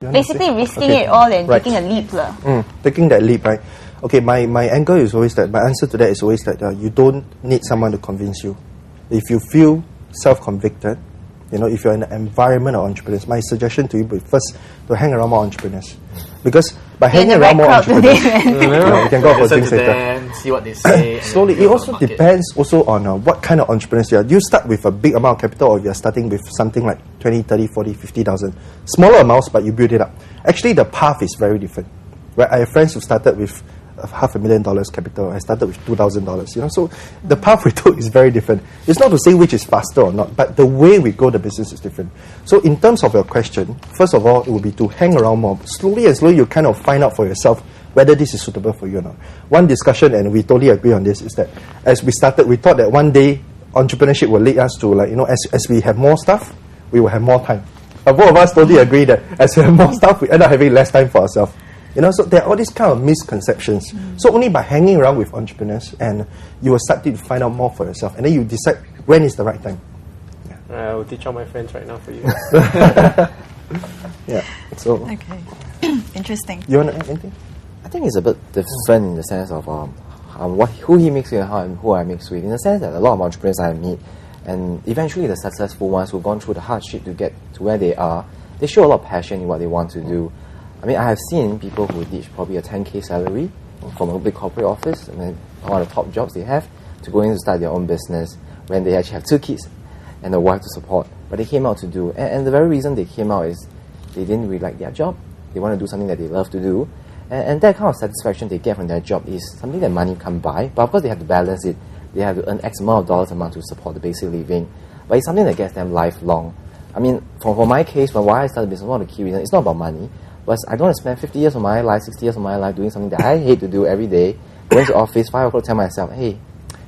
Basically risking it all and taking a leap. Taking that leap, right? Okay, my angle is always that, my answer to that is always that you don't need someone to convince you. If you feel self-convicted, if you're in an environment of entrepreneurs, my suggestion to you would be first to hang around more entrepreneurs. Because by hanging around more entrepreneurs, you can go for things later. See what they say. Slowly, it also depends also on what kind of entrepreneurs you are. Do you start with a big amount of capital, or you're starting with something like 20, 30, 40, 50,000? Smaller amounts, but you build it up. Actually, the path is very different. Right? I have friends who started with $500,000 capital. I started with $2,000. So the path we took is very different. It's not to say which is faster or not, but the way we grow the business is different. So in terms of your question, first of all, it would be to hang around more. Slowly and slowly, you kind of find out for yourself whether this is suitable for you or not. One discussion, and we totally agree on this, is that as we started, we thought that one day entrepreneurship will lead us to, as we have more stuff, we will have more time. But both of us totally agree that as we have more stuff, we end up having less time for ourselves. So there are all these kind of misconceptions. So only by hanging around with entrepreneurs, and you will start to find out more for yourself, and then you decide when is the right time. I will teach all my friends right now for you. Yeah. So. Okay. Interesting. You want to add anything? I think it's a bit different in the sense of who he mixes with and who I mix with. In the sense that a lot of entrepreneurs I meet, and eventually the successful ones who've gone through the hardship to get to where they are, they show a lot of passion in what they want to do. I mean, I have seen people who reach probably a 10K salary from a big corporate office, and then one of the top jobs they have, to go in to start their own business when they actually have 2 kids and a wife to support. But they came out to do, and the very reason they came out is they didn't really like their job. They want to do something that they love to do, and that kind of satisfaction they get from their job is something that money can't buy. But of course, they have to balance it. They have to earn X amount of dollars a month to support the basic living. But it's something that gets them lifelong. I mean, for my case, why I started business, one of the key reasons, it's not about money. But I don't want to spend 50 years of my life, 60 years of my life doing something that I hate to do every day. Going to office, 5 o'clock, tell myself, hey,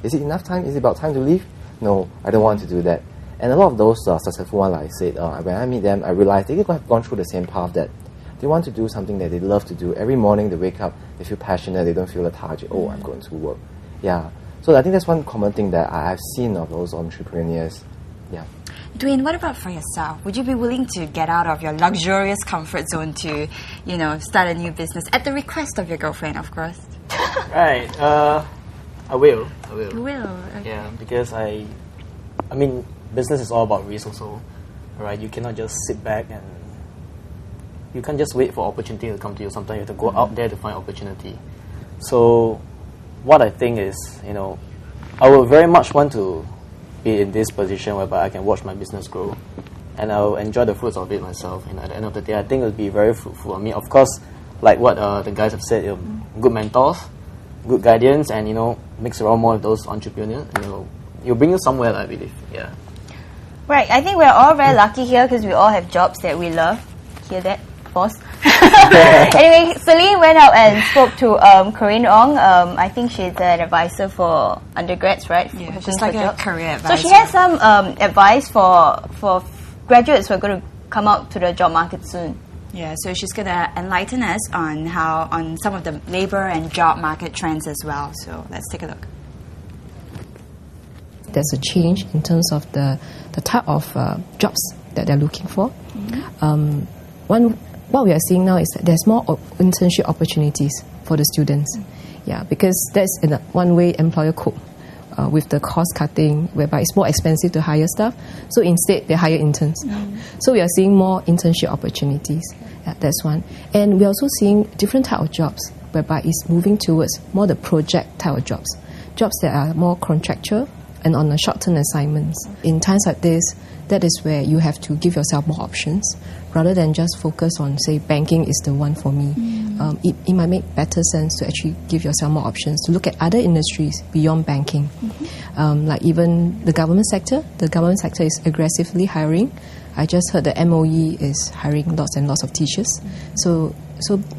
is it enough time? Is it about time to leave? No, I don't want to do that. And a lot of those successful ones, like I said, when I meet them, I realize they have gone through the same path, that they want to do something that they love to do. Every morning they wake up, they feel passionate, they don't feel lethargic. Oh, I'm going to work. Yeah. So I think that's one common thing that I've seen of those entrepreneurs. Yeah. Dwayne, what about for yourself? Would you be willing to get out of your luxurious comfort zone to, start a new business at the request of your girlfriend, of course? Right. I will. You will? Okay. Yeah, because I mean, business is all about risk also, right? You cannot just sit back and you can't just wait for opportunity to come to you. Sometimes you have to go out there to find opportunity. So what I think is, I would very much want to be in this position whereby I can watch my business grow, and I'll enjoy the fruits of it myself. At the end of the day, I think it'll be very fruitful. I mean, of course, like what the guys have said, good mentors, good guidance, and mix around more with those entrepreneurs, and you'll bring you somewhere, I believe. Yeah. Right. I think we're all very lucky here because we all have jobs that we love. Hear that, boss? Anyway, Celene went out and spoke to Corrine Ong. I think she's an advisor for undergrads, right? Yeah, just like a career advisor. So she has some advice for graduates who are going to come out to the job market soon. Yeah, so she's going to enlighten us on some of the labor and job market trends as well. So let's take a look. There's a change in terms of the type of jobs that they're looking for. Mm-hmm. What we are seeing now is that there's more internship opportunities for the students. Yeah, because that's in one way employer cope with the cost cutting, whereby it's more expensive to hire staff. So instead, they hire interns. So we are seeing more internship opportunities. Yeah, that's one. And we're also seeing different type of jobs, whereby it's moving towards more the project type of jobs. Jobs that are more contractual and on a short-term assignments. In times like this, that is where you have to give yourself more options rather than just focus on, say, banking is the one for me. It might make better sense to actually give yourself more options, to look at other industries beyond banking. Like even the government sector. The government sector is aggressively hiring. I just heard the MOE is hiring lots and lots of teachers. So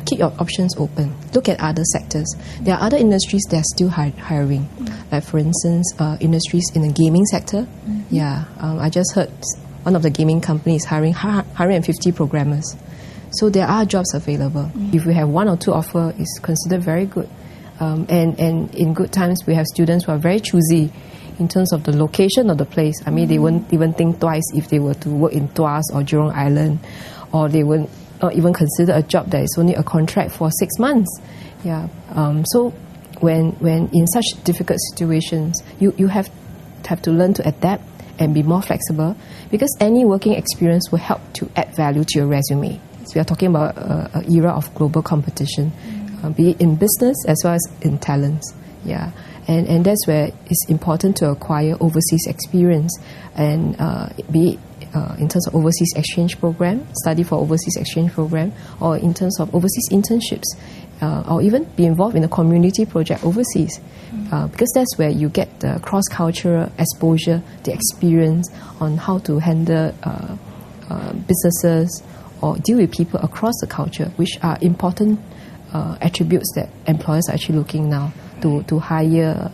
keep your options open. Look at other sectors. There are other industries that are still hiring. Like for instance, industries in the gaming sector. Yeah, I just heard one of the gaming companies hiring 150 programmers. So there are jobs available. If we have one or two offers, it's considered very good. And in good times, we have students who are very choosy in terms of the location of the place. I mean, they won't even think twice if they were to work in Tuas or Jurong Island, or they won't not even consider a job that is only a contract for 6 months. Yeah. So when in such difficult situations, you have to learn to adapt and be more flexible, because any working experience will help to add value to your resume. So we are talking about an era of global competition, be it in business as well as in talents. Yeah. And that's where it's important to acquire overseas experience, and be it in terms of overseas exchange program, study for overseas exchange program, or in terms of overseas internships, or even be involved in a community project overseas, because that's where you get the cross-cultural exposure, the experience on how to handle businesses or deal with people across the culture, which are important attributes that employers are actually looking now to hire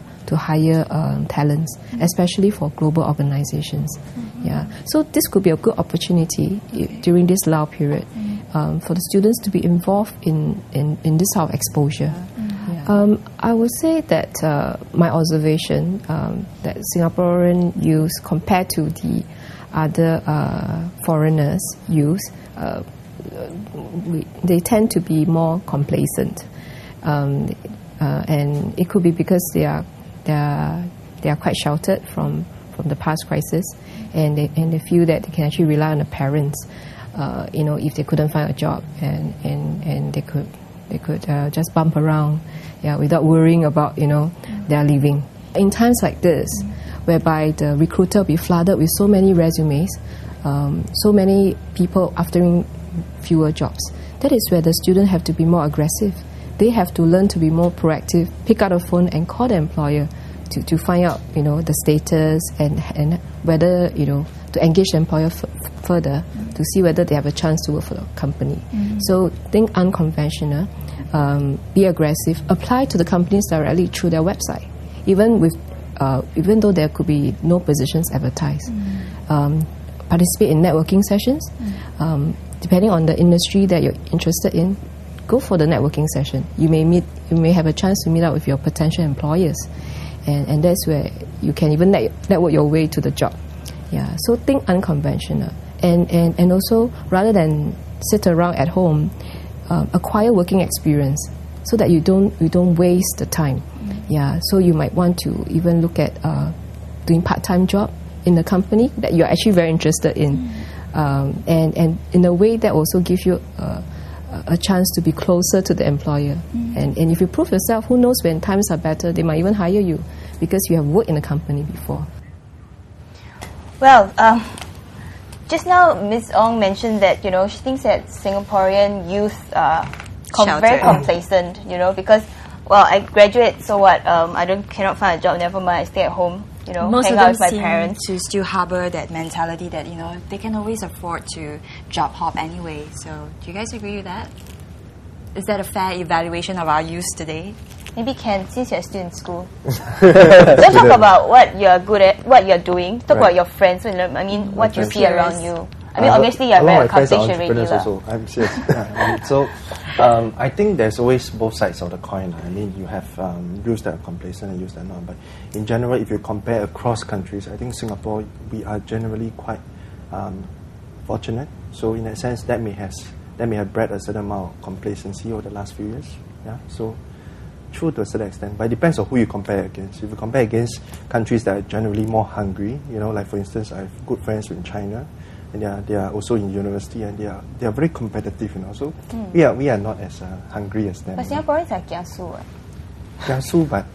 talents, especially for global organizations. Yeah, so this could be a good opportunity during this lull period for the students to be involved in this sort of exposure. I would say that my observation that Singaporean youth compared to the other foreigners youth, they tend to be more complacent, and it could be because they are quite sheltered from the past crisis, and they feel that they can actually rely on the parents, if they couldn't find a job, and they could just bump around, without worrying about their leaving. In times like this, whereby the recruiter will be flooded with so many resumes, so many people after fewer jobs, that is where the student have to be more aggressive. They have to learn to be more proactive, pick up the phone and call the employer to find out, the status and whether, to engage the employer further to see whether they have a chance to work for the company. So think unconventional, be aggressive, apply to the companies directly through their website, even though there could be no positions advertised. Participate in networking sessions. Depending on the industry that you're interested in, go for the networking session. You may have a chance to meet up with your potential employers, and that's where you can even network your way to the job. Yeah, so think unconventional, and also rather than sit around at home, acquire working experience so that you don't waste the time. Yeah, so you might want to even look at doing part-time job in the company that you're actually very interested in, and in a way that also gives you a chance to be closer to the employer. And if you prove yourself, who knows, when times are better, they might even hire you because you have worked in a company before. Well, just now Ms. Ong mentioned that, she thinks that Singaporean youth are very complacent, because, well, I graduate, so what? I cannot find a job, never mind, I stay at home, Most hang of out them with my seem parents. to still harbor that mentality that, they can always afford to job hop anyway. So do you guys agree with that? Is that a fair evaluation of our youth today? Maybe Ken, since you're still in school. Don't talk about what you're good at, what you're doing. Talk about your friends. What you see around you. Obviously you're very accomplished already. Also, I'm serious. I think there's always both sides of the coin. You have youths that are complacent and youths that are not. But in general, if you compare across countries, I think Singapore, we are generally quite fortunate. So in that sense, that may have bred a certain amount of complacency over the last few years. Yeah. So true to a certain extent, but it depends on who you compare against. If you compare against countries that are generally more hungry, like for instance, I have good friends in China, and they are also in university, and they are very competitive, So we are not as hungry as them. But Singaporeans are kiasu. Kiasu, but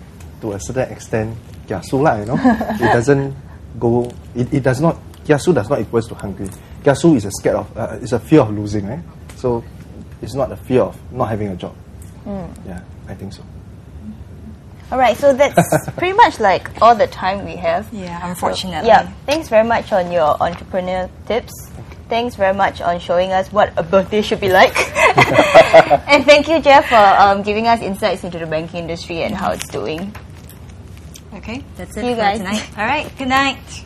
to a certain extent, kiasu lah, It doesn't go. It does not. Kiasu does not equal to hungry. Kiasu is is a fear of losing, right? So it's not a fear of not having a job. Yeah, I think so. Alright, so that's pretty much like all the time we have. Yeah, unfortunately. So, thanks very much on your entrepreneur tips. Thanks very much on showing us what a birthday should be like. And thank you, Jeff, for giving us insights into the banking industry and how it's doing. Okay, that's it See you for guys tonight. Alright, good night.